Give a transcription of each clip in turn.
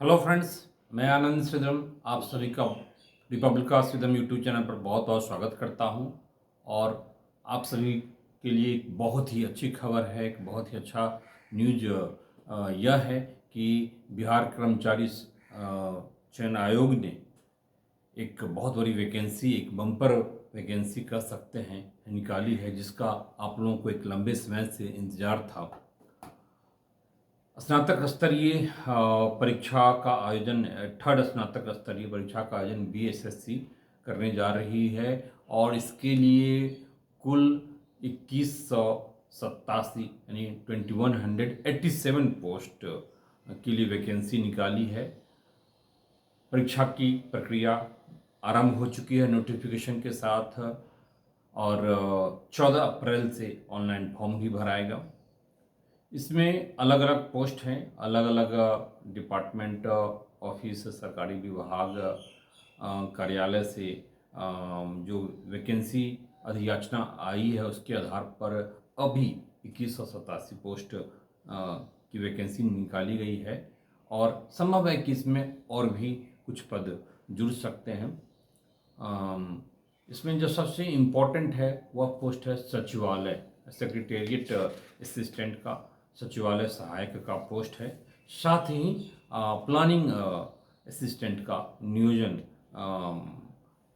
Hello friends, मैं आनंद श्रीधरम आप सभी का रिपब्लिक का श्रीधरम यूट्यूब चैनल पर बहुत बहुत स्वागत करता हूं। और आप सभी के लिए एक बहुत ही अच्छी खबर है, एक बहुत ही अच्छा न्यूज यह है कि बिहार कर्मचारी चयन आयोग ने एक बहुत बड़ी वैकेंसी, एक बम्पर वैकेंसी कह सकते हैं, निकाली है, जिसका आप लोगों को एक लंबे समय से इंतजार था। स्नातक स्तरीय परीक्षा का आयोजन, थर्ड स्नातक स्तरीय परीक्षा का आयोजन बीएसएससी करने जा रही है और इसके लिए कुल 2187 यानी 2187 पोस्ट के लिए वैकेंसी निकाली है। परीक्षा की प्रक्रिया आरंभ हो चुकी है नोटिफिकेशन के साथ और 14 अप्रैल से ऑनलाइन फॉर्म भी भराएगा। इसमें अलग अलग पोस्ट हैं, अलग अलग डिपार्टमेंट, ऑफिस, सरकारी विभाग, कार्यालय से जो वैकेंसी अधियाचना आई है उसके आधार पर अभी 2187 पोस्ट की वैकेंसी निकाली गई है और संभव है कि इसमें और भी कुछ पद जुड़ सकते हैं। इसमें जो सबसे इम्पोर्टेंट है वह पोस्ट है सचिवालय, सेक्रेटेरिएट असिस्टेंट का, सचिवालय सहायक का पोस्ट है। साथ ही प्लानिंग असिस्टेंट का, नियोजन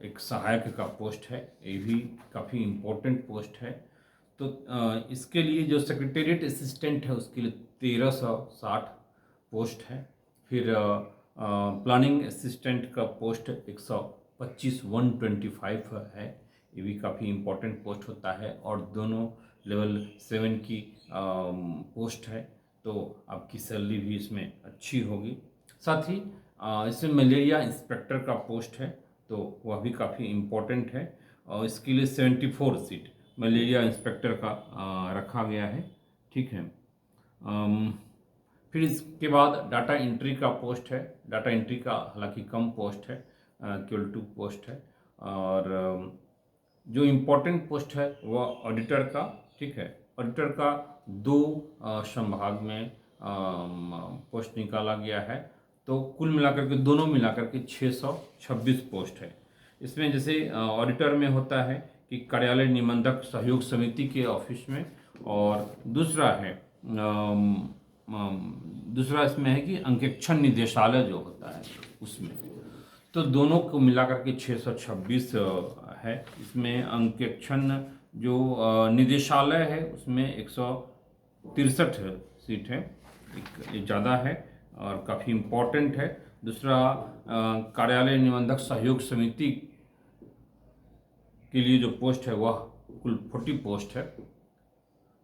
एक सहायक का पोस्ट है, ये भी काफ़ी इम्पोर्टेंट पोस्ट है। तो इसके लिए जो सेक्रेटेरिएट असिस्टेंट है उसके लिए 1360 पोस्ट है। फिर प्लानिंग असिस्टेंट का पोस्ट 125 है, ये भी काफ़ी इम्पोर्टेंट पोस्ट होता है और दोनों लेवल 7 की पोस्ट है, तो आपकी सैलरी भी इसमें अच्छी होगी। साथ ही इसमें मलेरिया इंस्पेक्टर का पोस्ट है, तो वह भी काफ़ी इम्पोर्टेंट है और इसके लिए 74 सीट मलेरिया इंस्पेक्टर का रखा गया है। ठीक है। फिर इसके बाद डाटा एंट्री का पोस्ट है। डाटा एंट्री का हालांकि कम पोस्ट है, केवल 2 पोस्ट है। और जो इम्पोर्टेंट पोस्ट है वह ऑडिटर का, ठीक है, ऑडिटर का 2 संभाग में पोस्ट निकाला गया है, तो कुल मिलाकर के, दोनों मिलाकर के 626 पोस्ट है। इसमें जैसे ऑडिटर में होता है कि कार्यालय निबंधक सहयोग समिति के ऑफिस में, और दूसरा है दूसरा इसमें है कि अंकेक्षण निदेशालय जो होता है उसमें, तो दोनों को मिलाकर के 626 है। इसमें अंकेक्षण जो निदेशालय है उसमें 163 सीट है, एक ज़्यादा है और काफ़ी इम्पोर्टेंट है। दूसरा कार्यालय निबंधक सहयोग समिति के लिए जो पोस्ट है वह कुल 40 पोस्ट है,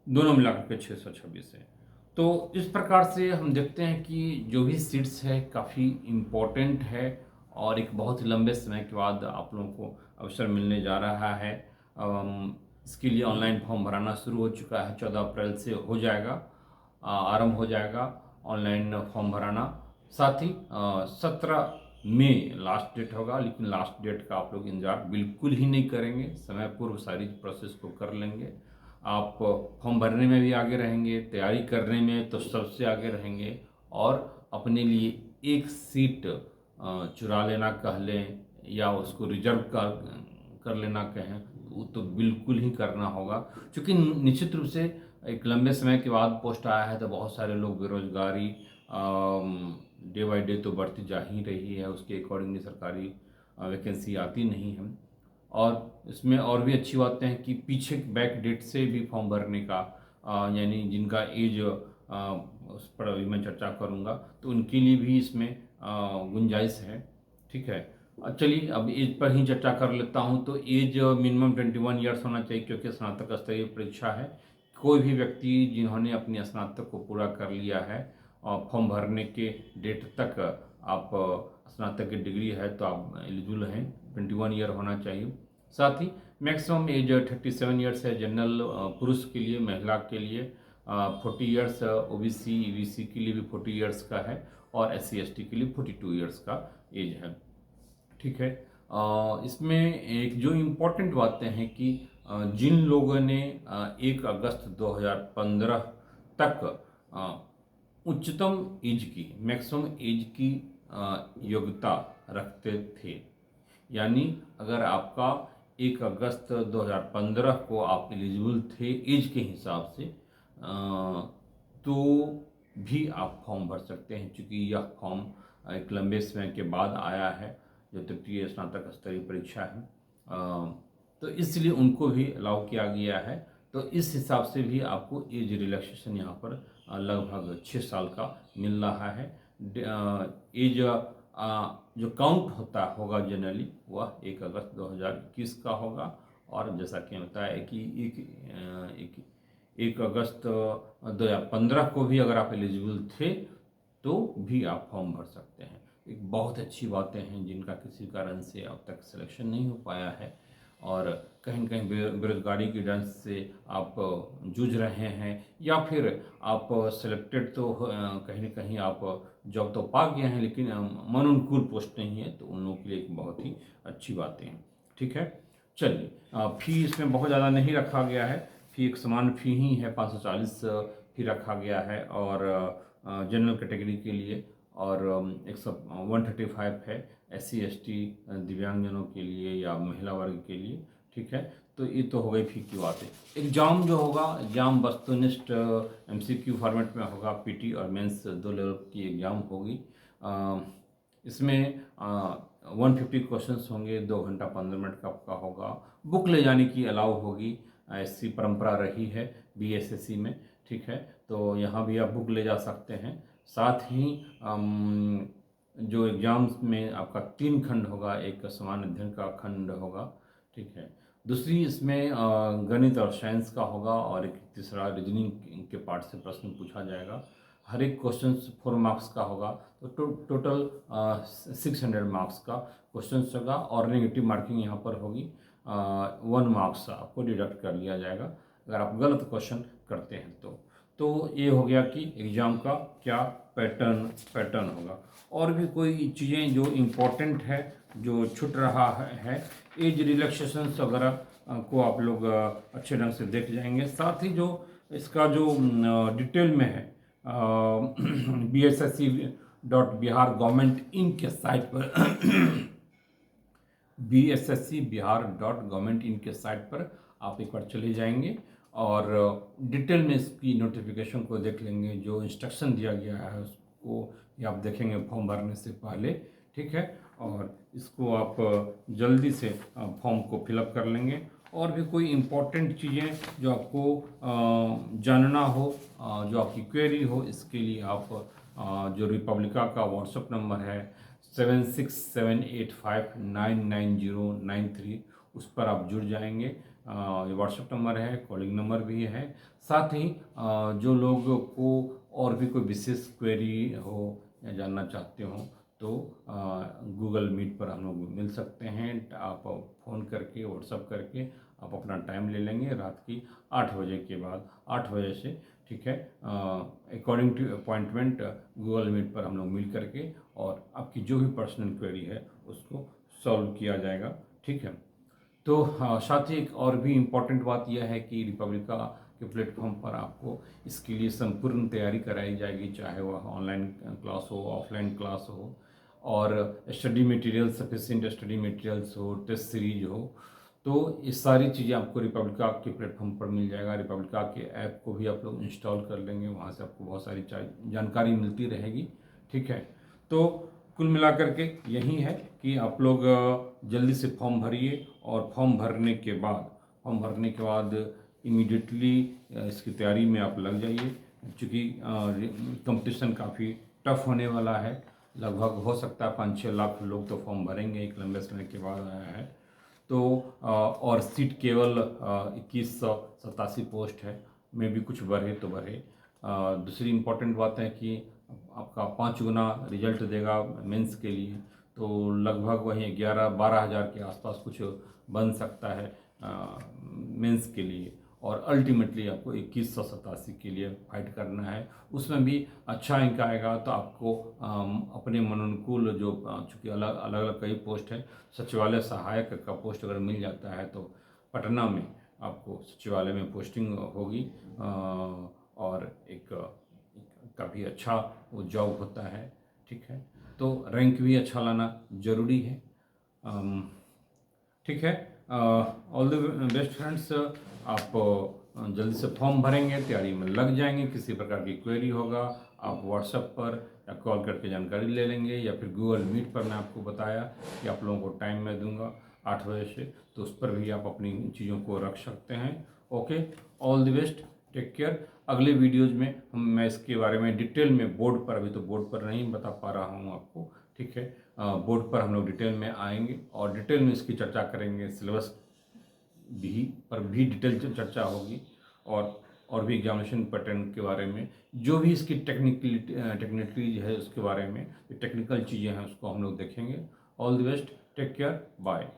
दोनों मिलाकर के 626 है। तो इस प्रकार से हम देखते हैं कि जो भी सीट्स है काफ़ी इम्पोर्टेंट है और एक बहुत ही लंबे समय के बाद आप लोगों को अवसर मिलने जा रहा है। इसके लिए ऑनलाइन फॉर्म भराना शुरू हो चुका है, 14 अप्रैल से हो जाएगा, आरंभ हो जाएगा ऑनलाइन फॉर्म भराना। साथ ही 17 मई लास्ट डेट होगा, लेकिन लास्ट डेट का आप लोग इंतजार बिल्कुल ही नहीं करेंगे, समय पूर्व सारी प्रोसेस को कर लेंगे। आप फॉर्म भरने में भी आगे रहेंगे, तैयारी करने में तो सबसे आगे रहेंगे, और अपने लिए एक सीट चुरा लेना कह लें या उसको रिजर्व कर लेना कहें, वो तो बिल्कुल ही करना होगा, क्योंकि निश्चित रूप से एक लंबे समय के बाद पोस्ट आया है तो बहुत सारे लोग बेरोजगारी डे बाई डे तो बढ़ती जा ही रही है, उसके अकॉर्डिंगली सरकारी वैकेंसी आती नहीं है। और इसमें और भी अच्छी बातें हैं कि पीछे बैक डेट से भी फॉर्म भरने का, यानी जिनका एज उस पर अभी मैं चर्चा करूँगा, तो उनके लिए भी इसमें गुंजाइश है। ठीक है, चलिए अब एज पर ही चर्चा कर लेता हूँ। तो एज मिनिमम 21 ईयर्स होना चाहिए, क्योंकि स्नातक स्तरीय परीक्षा है। कोई भी व्यक्ति जिन्होंने अपने स्नातक को पूरा कर लिया है और फॉर्म भरने के डेट तक आप स्नातक की डिग्री है तो आप एलिजिबल हैं, 21 ईयर होना चाहिए। साथ ही मैक्सिमम एज 37 ईयर्स है जनरल पुरुष के लिए, महिला के लिए 40 ईयर्स, ओबीसी ईबीसी के लिए भी 40 ईयर्स का है और एससी एसटी के लिए 42 ईयर्स का एज है। ठीक है, इसमें एक जो इम्पोर्टेंट बातें हैं कि जिन लोगों ने 1 अगस्त 2015 तक उच्चतम एज की, मैक्सिमम एज की योग्यता रखते थे। यानी अगर आपका 1 अगस्त 2015 को आप एलिजिबल थे एज के हिसाब से, तो भी आप फॉर्म भर सकते हैं, क्योंकि यह फॉर्म एक लंबे समय के बाद आया है, जो तृतीय स्नातक स्तरीय परीक्षा है। तो इसलिए उनको भी अलाउ किया गया है। तो इस हिसाब से भी आपको एज रिलैक्सेशन यहाँ पर लगभग 6 साल का मिल रहा है। एज जो काउंट होगा जनरली, वह 1 अगस्त 2021 का होगा। और जैसा कि बताया कि 1 अगस्त 2015 को भी अगर आप एलिजिबल थे तो भी आप फॉर्म भर सकते हैं। एक बहुत अच्छी बातें हैं जिनका किसी कारण से अब तक सिलेक्शन नहीं हो पाया है, और कहीं न कहीं बेरोजगारी की डर से आप जूझ रहे हैं, या फिर आप सिलेक्टेड तो कहीं न कहीं आप जॉब तो पा गए हैं, लेकिन मन अनुकूल पोस्ट नहीं है, तो उन लोगों के लिए एक बहुत ही अच्छी बातें हैं। ठीक है, चलिए। फी इसमें बहुत ज़्यादा नहीं रखा गया है, फी एक समान फी ही है, 540 फी रखा गया है, और जनरल कैटेगरी के लिए, और 135 है SC ST दिव्यांगजनों के लिए या महिला वर्ग के लिए। ठीक है, तो ये तो हो गई फी की बातें। एग्ज़ाम जो होगा, एग्ज़ाम वस्तुनिष्ठ MCQ फॉर्मेट में होगा। PT और मेंस 2 लेवल की एग्ज़ाम होगी। इसमें 150 क्वेश्चंस होंगे, 2 घंटा 15 मिनट का आपका होगा। बुक ले जाने की अलाउ होगी, ऐसी परंपरा रही है BSSC में। ठीक है, तो यहाँ भी आप बुक ले जा सकते हैं। साथ ही जो एग्ज़ाम्स में आपका 3 खंड होगा, एक सामान्य अध्ययन का खंड होगा। ठीक है, दूसरी इसमें गणित और साइंस का होगा, और एक तीसरा रीजनिंग के पार्ट से प्रश्न पूछा जाएगा। हर एक क्वेश्चन 4 मार्क्स का होगा, तो टोटल 600 मार्क्स का क्वेश्चन होगा, और नेगेटिव मार्किंग यहाँ पर होगी। 1 मार्क्स आपको डिडक्ट कर लिया जाएगा अगर आप गलत क्वेश्चन करते हैं तो ये हो गया कि एग्ज़ाम का क्या पैटर्न होगा। और भी कोई चीज़ें जो इम्पोर्टेंट है जो छूट रहा है, एज रिलैक्सेशंस वगैरह को आप लोग अच्छे ढंग से देख जाएंगे। साथ ही जो इसका जो डिटेल में है BSSC.बिहार गवर्नमेंट इन के साइट पर BSSC.बिहार.गवर्नमेंट इन के साइट पर आप एक बार चले जाएंगे, और डिटेल में इसकी नोटिफिकेशन को देख लेंगे। जो इंस्ट्रक्शन दिया गया है उसको ये आप देखेंगे फॉर्म भरने से पहले। ठीक है, और इसको आप जल्दी से फॉर्म को फिलअप कर लेंगे। और भी कोई इम्पोर्टेंट चीज़ें जो आपको जानना हो, जो आपकी क्वेरी हो, इसके लिए आप जो रिपब्लिका का व्हाट्सएप नंबर है 7678599093, उस पर आप जुड़ जाएंगे। ये व्हाट्सएप नंबर है, कॉलिंग नंबर भी है। साथ ही जो लोगों को और भी कोई विशेष क्वेरी हो या जानना चाहते हो, तो गूगल मीट पर हम लोग मिल सकते हैं। आप फ़ोन करके, व्हाट्सएप करके आप अपना टाइम ले लेंगे रात की 8 बजे के बाद, 8 बजे से। ठीक है, according to appointment Google Meet पर हम लोग मिल करके, और आपकी जो भी पर्सनल क्वेरी है उसको सॉल्व किया जाएगा। ठीक है, तो साथ ही एक और भी इम्पॉर्टेंट बात यह है कि रिपब्लिका के प्लेटफॉर्म पर आपको इसके लिए संपूर्ण तैयारी कराई जाएगी, चाहे वह ऑनलाइन क्लास हो, ऑफलाइन क्लास हो, और study material, sufficient study materials हो, टेस्ट सीरीज हो। तो ये सारी चीज़ें आपको रिपब्लिका के प्लेटफॉर्म पर मिल जाएगा। रिपब्लिका के ऐप को भी आप लोग इंस्टॉल कर लेंगे, वहाँ से आपको बहुत सारी जानकारी मिलती रहेगी। ठीक है, तो कुल मिलाकर के यही है कि आप लोग जल्दी से फॉर्म भरिए, और फॉर्म भरने के बाद इमीडिएटली इसकी तैयारी में आप लग जाइए, क्योंकि कंपटीशन काफ़ी टफ होने वाला है। लगभग हो सकता है 5-6 लाख लोग तो फॉर्म भरेंगे, एक लंबे समय के बाद आया है। तो और सीट केवल 2187 पोस्ट है, में भी कुछ बढ़े तो बढ़े। दूसरी इम्पोर्टेंट बात है कि आपका 5 गुना रिजल्ट देगा मेंस के लिए, तो लगभग वही 11-12 हज़ार के आसपास कुछ बन सकता है मेंस के लिए, और अल्टीमेटली आपको 2187 के लिए फाइट करना है। उसमें भी अच्छा अंक आएगा तो आपको अपने मनोनुकूल जो चूँकि अलग अलग कई पोस्ट है, सचिवालय सहायक का पोस्ट अगर मिल जाता है तो पटना में आपको सचिवालय में पोस्टिंग होगी, और एक काफ़ी अच्छा वो जॉब होता है, ठीक है। तो रैंक भी अच्छा लाना ज़रूरी है। ठीक है, ऑल द बेस्ट फ्रेंड्स। आप जल्दी से फॉर्म भरेंगे, तैयारी में लग जाएंगे। किसी प्रकार की क्वेरी होगा आप व्हाट्सएप पर या कॉल करके जानकारी ले लेंगे, या फिर गूगल मीट पर मैं आपको बताया कि आप लोगों को टाइम मैं दूंगा 8 बजे से, तो उस पर भी आप अपनी चीज़ों को रख सकते हैं। Okay, all the best, take care. अगले वीडियोज़ में मैं इसके बारे में डिटेल में बोर्ड पर, अभी तो बोर्ड पर नहीं बता पा रहा हूँ आपको, ठीक है। बोर्ड पर हम लोग डिटेल में आएंगे और डिटेल में इसकी चर्चा करेंगे। सिलेबस भी पर भी डिटेल चर्चा होगी, और भी एग्जामिनेशन पैटर्न के बारे में, जो भी इसकी टेक्निकली है उसके बारे में, टेक्निकल चीज़ें हैं उसको हम लोग देखेंगे। All the best, take care, bye.